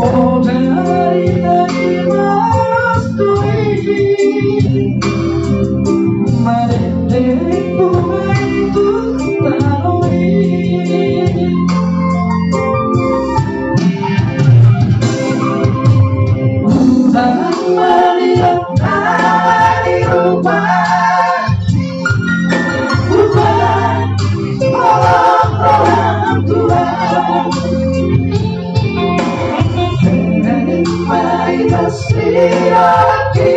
Oh dari mas tuh Madete bunga itu tanoi Undangan melihat hari rumah Bukan orang tua Dengan baik laki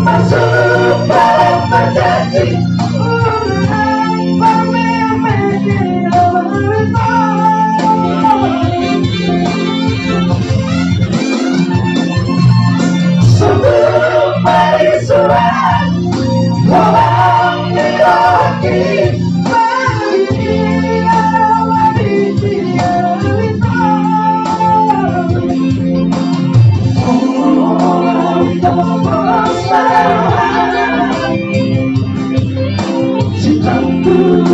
Masuk dalam perjanji sebelum hari surat tolong dilaki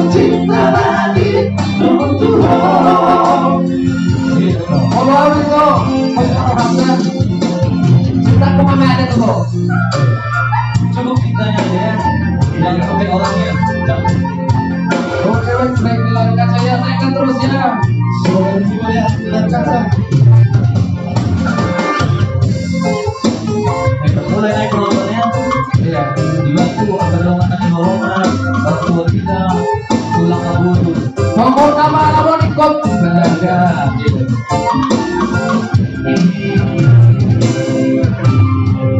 cinta lagi untuk Allah itu cinta kemana ada tuh cukup cintanya aja ya jangan sampai orangnya oke baik dilanjutkan saya naikkan terus ya semoga jiwa ya dilanjutkan mulai naik penontonnya ya dibantu agar anak dorongan orang tua kita tulang kabur nomor nama harmonikot belaga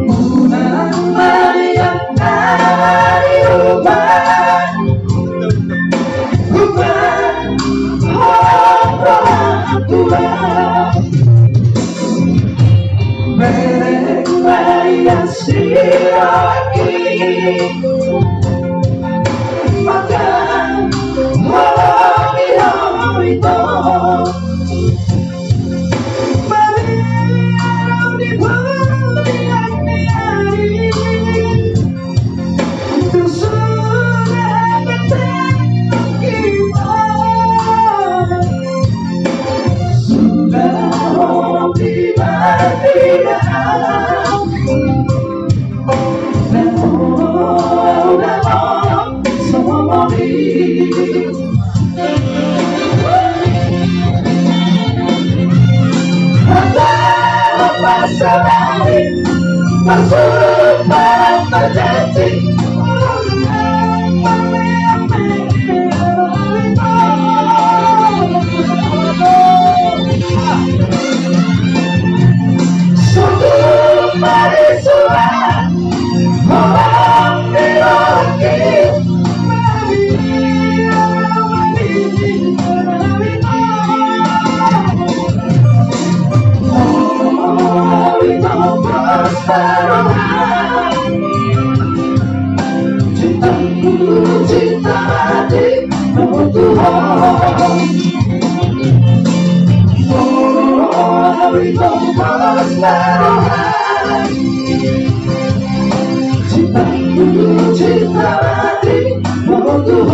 undangan melihat hari rumah bukan orang tua merek yang laki maka malam itu beliau diberikan hari itu sudah ketemu kita sudah orang tidak masuk dalam perjanji sebelum hari surat orang dilaki cinta hati untuk cinta hati untuk